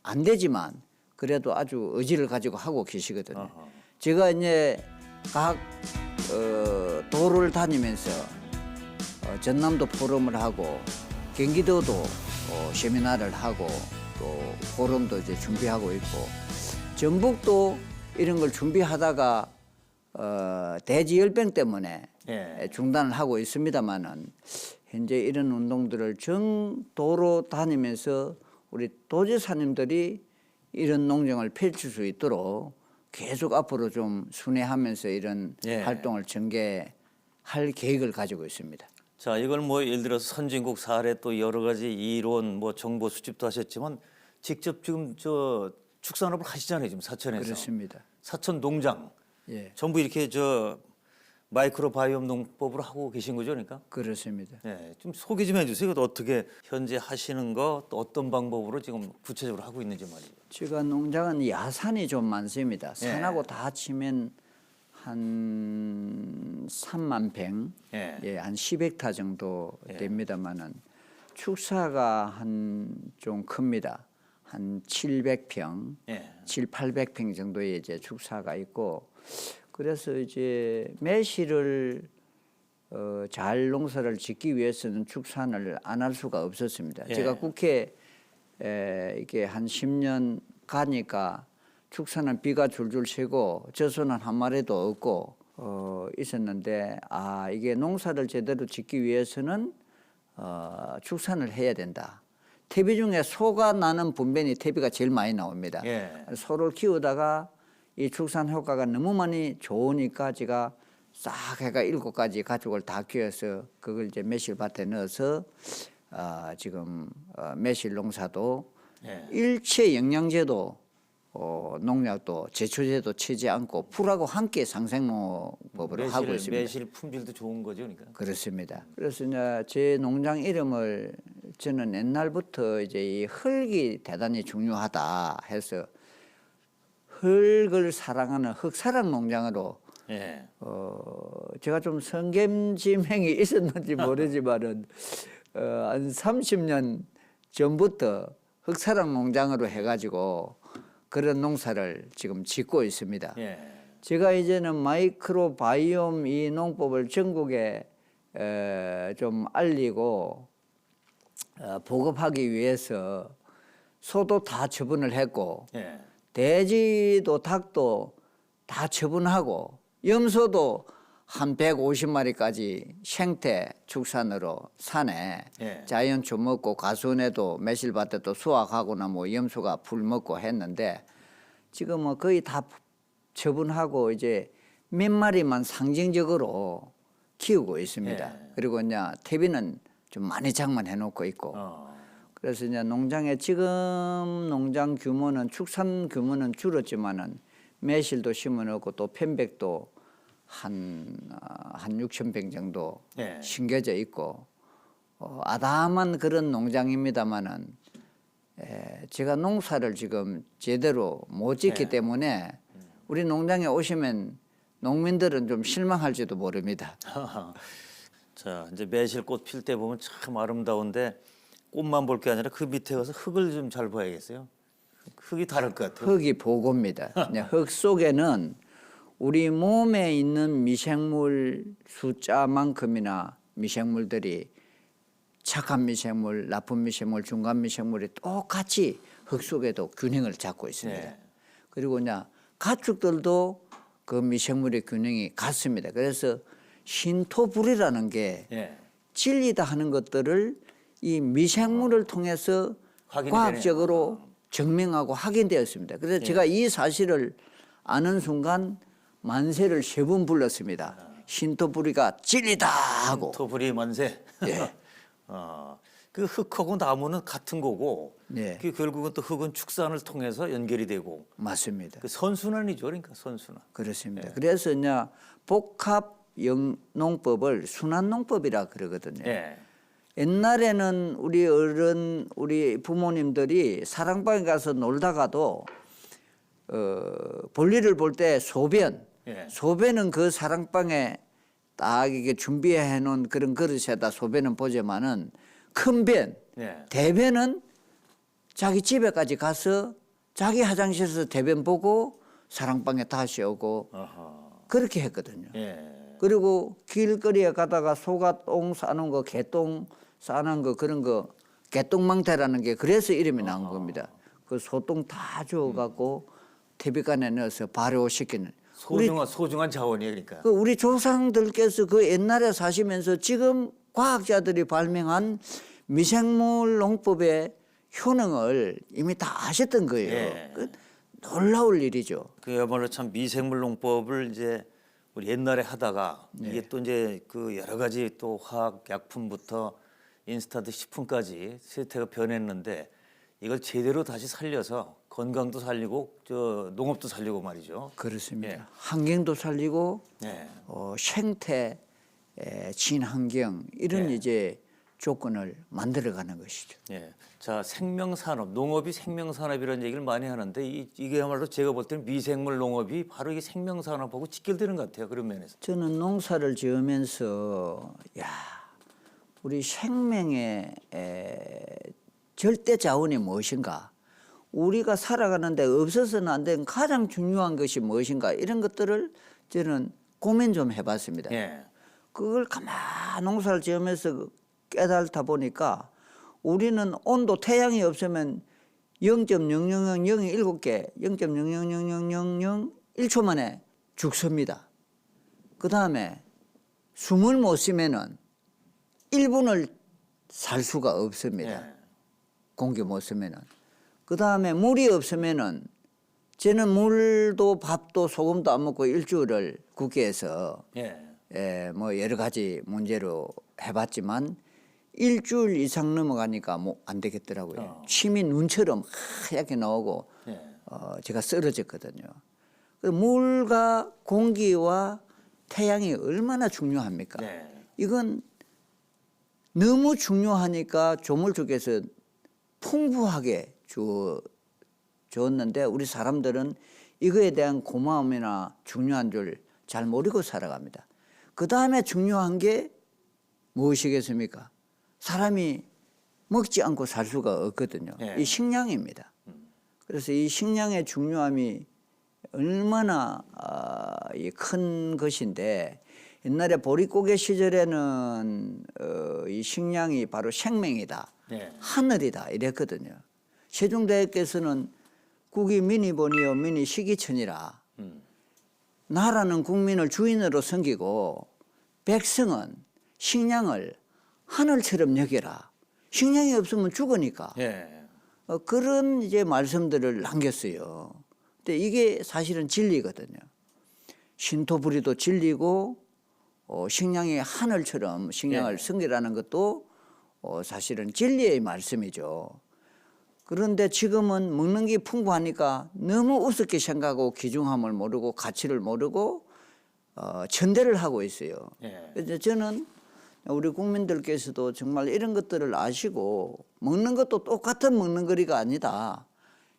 안 되지만 그래도 아주 의지를 가지고 하고 계시거든요. 제가 이제 각 도를 다니면서 전남도 포럼을 하고 경기도도 세미나를 하고 또 포럼도 이제 준비하고 있고 전북도 이런 걸 준비하다가 대지열병 때문에 예. 중단을 하고 있습니다만은 현재 이런 운동들을 전 도로 다니면서 우리 도지사님들이 이런 농정을 펼칠 수 있도록 계속 앞으로 좀 순회하면서 이런 예. 활동을 전개할 계획을 가지고 있습니다. 자, 이걸 뭐 예를 들어서 선진국 사례 또 여러 가지 이론 뭐 정보 수집도 하셨지만 직접 지금 저 축산업을 하시잖아요, 지금 사천에서. 그렇습니다. 사천 농장 예, 전부 이렇게 저 마이크로바이옴 농법으로 하고 계신 거죠, 그러니까? 그렇습니다. 네, 좀 소개 좀 해주세요. 이것도 어떻게 현재 하시는 거, 또 어떤 방법으로 지금 구체적으로 하고 있는지 말이죠. 제가 농장은 야산이 좀 많습니다. 예. 산하고 다 치면 한 3만 평, 예. 예, 한 10헥타 정도 예. 됩니다만은 축사가 한 좀 큽니다. 한 700평, 예. 7, 800평 정도의 이제 축사가 있고 그래서 이제 매실을 잘 농사를 짓기 위해서는 축산을 안 할 수가 없었습니다. 예. 제가 국회 이게 한 10년 가니까 축사는 비가 줄줄 새고 젖소는 한 마리도 없고 있었는데 이게 농사를 제대로 짓기 위해서는 축산을 해야 된다. 퇴비 중에 소가 나는 분변이 퇴비가 제일 많이 나옵니다. 예. 소를 키우다가 이 축산 효과가 너무 많이 좋으니까 제가 싹 해가 7가지 가축을 다 키워서 그걸 이제 매실밭에 넣어서 지금 매실 농사도 예. 일체 영양제도 농약도 제초제도 치지 않고 풀하고 함께 상생농법으로 하고 있습니다. 매실 품질도 좋은 거죠, 그러니까. 그렇습니다. 그래서 이제 제 농장 이름을 저는 옛날부터 이제 이 흙이 대단히 중요하다 해서 흙을 사랑하는 흙사랑 농장으로 예. 제가 좀 성gem지명이 있었는지 모르지만은 한 30년 전부터 흙사랑 농장으로 해가지고 그런 농사를 지금 짓고 있습니다. 예. 제가 이제는 마이크로바이옴 이 농법을 전국에 좀 알리고 보급하기 위해서 소도 다 처분을 했고 예. 돼지도 닭도 다 처분하고 염소도 한 150마리까지 생태 축산으로 산에 예. 자연초 먹고 가수원에도 매실밭에도 수확하거나 뭐 염소가 풀 먹고 했는데 지금은 거의 다 처분하고 이제 몇 마리만 상징적으로 키우고 있습니다. 예. 그리고 이제 퇴비는 좀 많이 장만해 놓고 있고 그래서 이제 농장에 지금 농장 규모는 축산 규모는 줄었지만은 매실도 심어 넣고 또 편백도 한 6,000평 정도 예. 심겨져 있고 아담한 그런 농장입니다만은 제가 농사를 지금 제대로 못 짓기 예. 때문에 우리 농장에 오시면 농민들은 좀 실망할지도 모릅니다. 자, 이제 매실꽃 필 때 보면 참 아름다운데 꽃만 볼 게 아니라 그 밑에 가서 흙을 좀 잘 봐야겠어요. 흙이 다를 것 같아요. 흙이 보고입니다. 흙 속에는 우리 몸에 있는 미생물 숫자만큼이나 미생물들이 착한 미생물, 나쁜 미생물, 중간 미생물이 똑같이 흙 속에도 균형을 잡고 있습니다. 네. 그리고 이제 가축들도 그 미생물의 균형이 같습니다. 그래서 신토불이라는 게 예. 진리다 하는 것들을 이 미생물을 통해서 확인이 과학적으로 증명하고 확인되었습니다. 그래서 제가 이 사실을 아는 순간 만세를 3번 불렀습니다. 신토불이가 진리다 하고. 토불이 만세. 예. 그 흙하고 나무는 같은 거고, 네. 그 결국은 또 흙은 축산을 통해서 연결이 되고, 맞습니다. 그 선순환이죠, 그러니까 선순환. 그렇습니다. 그래서 이제 복합 농법을 순환농법이라 그러거든요. 예. 옛날에는 우리 부모님들이 사랑방에 가서 놀다가도 볼일을 볼 때 소변, 예. 소변은 그 사랑방에 딱 이게 준비해 놓은 그런 그릇에다 소변은 보지만은 큰 변, 예. 대변은 자기 집에까지 가서 자기 화장실에서 대변 보고 사랑방에 다시 오고 어허. 그렇게 했거든요. 예. 그리고 길거리에 가다가 소가 똥 싸는 거, 개똥 싸는 거 그런 거 개똥망태라는 게 그래서 이름이 나온 겁니다. 그 소똥 다 주워갖고 퇴비간에 넣어서 발효시키는 소중한 자원이에요, 그러니까. 우리 조상들께서 그 옛날에 사시면서 지금 과학자들이 발명한 미생물 농법의 효능을 이미 다 아셨던 거예요. 예. 그 놀라울 일이죠. 그야말로 참 미생물 농법을 이제 우리 옛날에 하다가 이게 또 이제 그 여러 가지 또 화학 약품부터 인스턴트 식품까지 세태가 변했는데 이걸 제대로 다시 살려서 건강도 살리고 저 농업도 살리고 말이죠. 그렇습니다. 예. 환경도 살리고 네. 생태 친환경 이런 예. 이제 조건을 만들어가는 것이죠. 예. 자, 생명산업, 농업이 생명산업이라는 얘기를 많이 하는데 이게야말로 제가 볼 때는 미생물 농업이 바로 이게 생명산업하고 직결되는 것 같아요. 그런 면에서. 저는 농사를 지으면서 우리 생명의 절대 자원이 무엇인가? 우리가 살아가는데 없어서는 안 되는 가장 중요한 것이 무엇인가? 이런 것들을 저는 고민 좀 해봤습니다. 예. 그걸 가만 농사를 지으면서 깨달다 보니까 우리는 온도 태양이 없으면 0.0000이 7개, 0.00000001초 만에 죽습니다. 그 다음에 숨을 못 쉬면은 1분을 살 수가 없습니다. 예. 공기 못 쓰면은. 그 다음에 물이 없으면은 저는 물도 밥도 소금도 안 먹고 일주일을 국회에서 뭐 여러 가지 문제로 해봤지만 일주일 이상 넘어가니까 뭐 안 되겠더라고요. 침이 눈처럼 하얗게 나오고 제가 쓰러졌거든요. 물과 공기와 태양이 얼마나 중요합니까? 이건 너무 중요하니까 조물주께서 풍부하게 줬는데 우리 사람들은 이거에 대한 고마움이나 중요한 줄 잘 모르고 살아갑니다. 그 다음에 중요한 게 무엇이겠습니까? 사람이 먹지 않고 살 수가 없거든요. 이 식량입니다. 그래서 이 식량의 중요함이 얼마나 큰 것인데 옛날에 보릿고개 시절에는 이 식량이 바로 생명이다. 하늘이다 이랬거든요. 세종대왕께서는 국이 민이본이요 민이 식이천이라. 나라는 국민을 주인으로 섬기고 백성은 식량을 하늘처럼 여겨라. 식량이 없으면 죽으니까. 그런 이제 말씀들을 남겼어요. 근데 이게 사실은 진리거든요. 신토부리도 진리고 식량이 하늘처럼 식량을 섬기라는 것도 사실은 진리의 말씀이죠. 그런데 지금은 먹는 게 풍부하니까 너무 우습게 생각하고 귀중함을 모르고 가치를 모르고 천대를 하고 있어요. 예. 그래서 저는 우리 국민들께서도 정말 이런 것들을 아시고 먹는 것도 똑같은 먹는 거리가 아니다.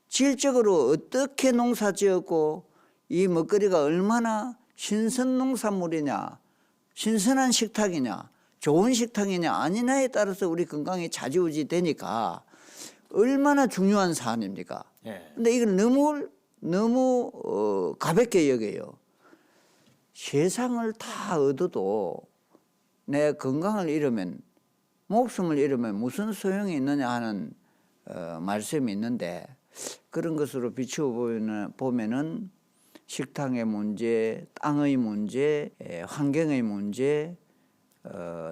질적으로 어떻게 농사 지었고 이 먹거리가 얼마나 신선 농산물이냐, 신선한 식탁이냐, 좋은 식탁이냐 아니냐에 따라서 우리 건강이 좌지우지 되니까 얼마나 중요한 사안입니까? 그런데 예. 이걸 너무 가볍게 여겨요. 세상을 다 얻어도 내 건강을 잃으면, 목숨을 잃으면 무슨 소용이 있느냐 하는 말씀이 있는데, 그런 것으로 비추어 보면은 식탁의 문제, 땅의 문제, 환경의 문제,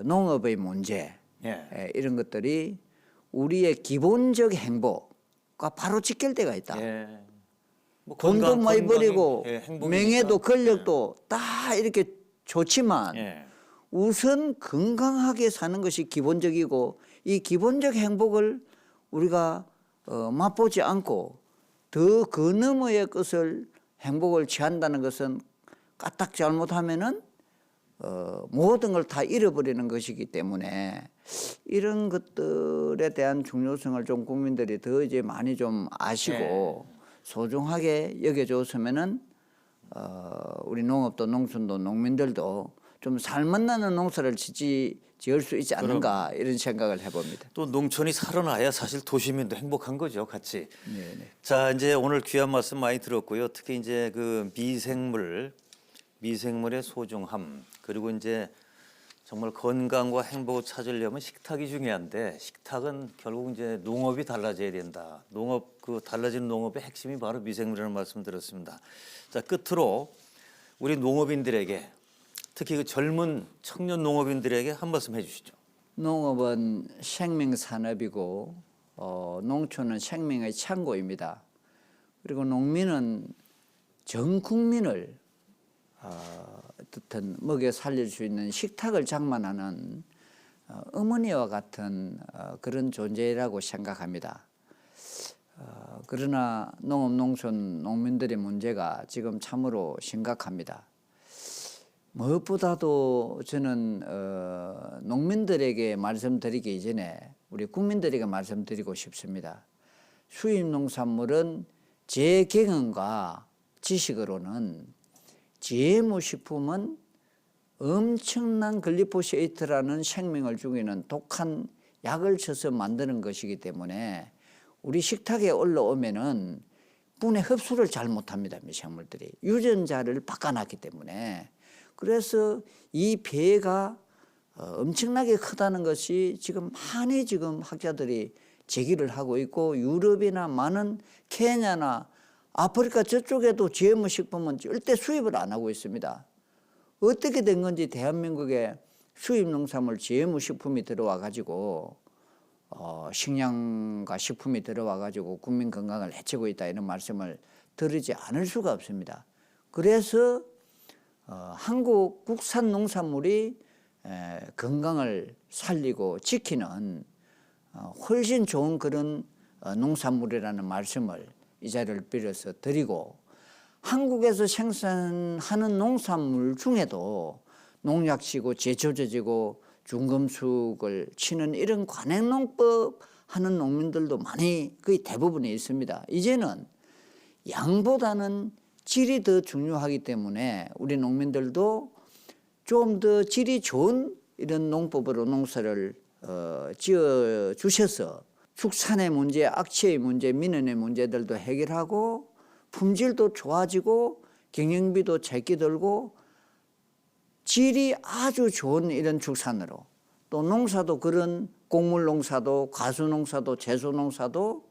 농업의 문제, 예. 이런 것들이 우리의 기본적 행복과 바로 직결되어 있다. 예. 뭐 돈도 많이 버리고 행복이니까. 명예도 권력도 다 이렇게 좋지만 예. 우선 건강하게 사는 것이 기본적이고, 이 기본적 행복을 우리가 맛보지 않고 더 그 너머의 것을 행복을 취한다는 것은 까딱 잘못하면은 모든 걸 다 잃어버리는 것이기 때문에 이런 것들에 대한 중요성을 좀 국민들이 더 이제 많이 좀 아시고 소중하게 여겨줬으면은 우리 농업도 농촌도 농민들도 좀 살맛나는 농사를 지을 수 있지 않는가, 이런 생각을 해봅니다. 또 농촌이 살아나야 사실 도시민도 행복한 거죠, 같이. 네네. 자, 이제 오늘 귀한 말씀 많이 들었고요. 특히 이제 그 미생물의 소중함, 그리고 이제 정말 건강과 행복을 찾으려면 식탁이 중요한데, 식탁은 결국 이제 농업이 달라져야 된다. 달라지는 농업의 핵심이 바로 미생물이라는 말씀 들었습니다. 자, 끝으로 우리 농업인들에게, 특히 그 젊은 청년 농업인들에게 한 말씀 해주시죠. 농업은 생명 산업이고 농촌은 생명의 창고입니다. 그리고 농민은 전 국민을 어떻든 먹여 살릴 수 있는 식탁을 장만하는 어머니와 같은 그런 존재라고 생각합니다. 그러나 농업 농촌 농민들의 문제가 지금 참으로 심각합니다. 무엇보다도 저는 농민들에게 말씀드리기 이전에 우리 국민들에게 말씀드리고 싶습니다. 수입 농산물은 제 경험과 지식으로는 GMO 식품은 엄청난 글리포세이트라는 생명을 죽이는 독한 약을 쳐서 만드는 것이기 때문에 우리 식탁에 올라오면은 분해 흡수를 잘 못합니다. 미생물들이 유전자를 바꿔놨기 때문에. 그래서 이 폐해가 엄청나게 크다는 것이 지금 많이 지금 학자들이 제기를 하고 있고, 유럽이나 많은 케냐나 아프리카 저쪽에도 GMO 식품은 절대 수입을 안 하고 있습니다. 어떻게 된 건지 대한민국에 수입 농산물 GMO 식품이 들어와 가지고 식량과 식품이 들어와 가지고 국민 건강을 해치고 있다, 이런 말씀을 들으지 않을 수가 없습니다. 그래서 한국 국산 농산물이 건강을 살리고 지키는 훨씬 좋은 그런 농산물이라는 말씀을 이 자리를 빌어서 드리고, 한국에서 생산하는 농산물 중에도 농약치고 제초제지고 중금속을 치는 이런 관행농법 하는 농민들도 많이, 거의 대부분이 있습니다. 이제는 양보다는 질이 더 중요하기 때문에 우리 농민들도 좀 더 질이 좋은 이런 농법으로 농사를 지어 주셔서 축산의 문제, 악취의 문제, 민원의 문제들도 해결하고 품질도 좋아지고 경영비도 적게 들고 질이 아주 좋은 이런 축산으로, 또 농사도 그런 곡물 농사도 가수 농사도 채소 농사도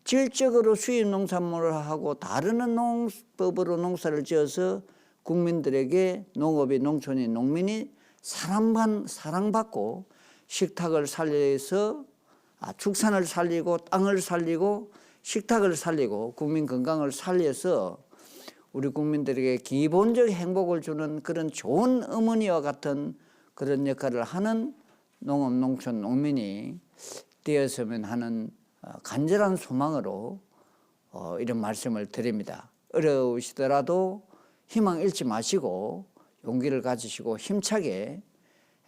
질적으로 수입 농산물을 하고 다르는 농법으로 농사를 지어서 국민들에게 농업이, 농촌이, 농민이 사랑받고 식탁을 살려서 축산을 살리고 땅을 살리고 식탁을 살리고 국민 건강을 살려서 우리 국민들에게 기본적 행복을 주는 그런 좋은 어머니와 같은 그런 역할을 하는 농업, 농촌, 농민이 되었으면 하는 간절한 소망으로 이런 말씀을 드립니다. 어려우시더라도 희망 잃지 마시고 용기를 가지시고 힘차게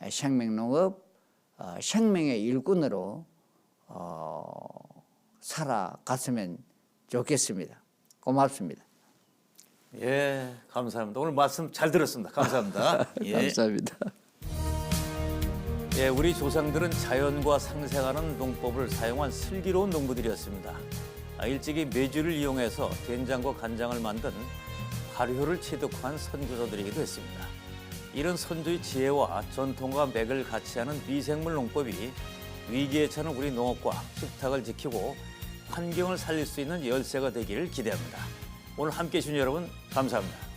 생명농업 생명의 일꾼으로 살아갔으면 좋겠습니다. 고맙습니다. 예, 감사합니다. 오늘 말씀 잘 들었습니다. 감사합니다. 예. 감사합니다. 예, 우리 조상들은 자연과 상생하는 농법을 사용한 슬기로운 농부들이었습니다. 일찍이 메주를 이용해서 된장과 간장을 만든 발효를 체득한 선조들이기도 했습니다. 이런 선조의 지혜와 전통과 맥을 같이 하는 미생물 농법이 위기에 처한 우리 농업과 식탁을 지키고 환경을 살릴 수 있는 열쇠가 되기를 기대합니다. 오늘 함께해 주신 여러분 감사합니다.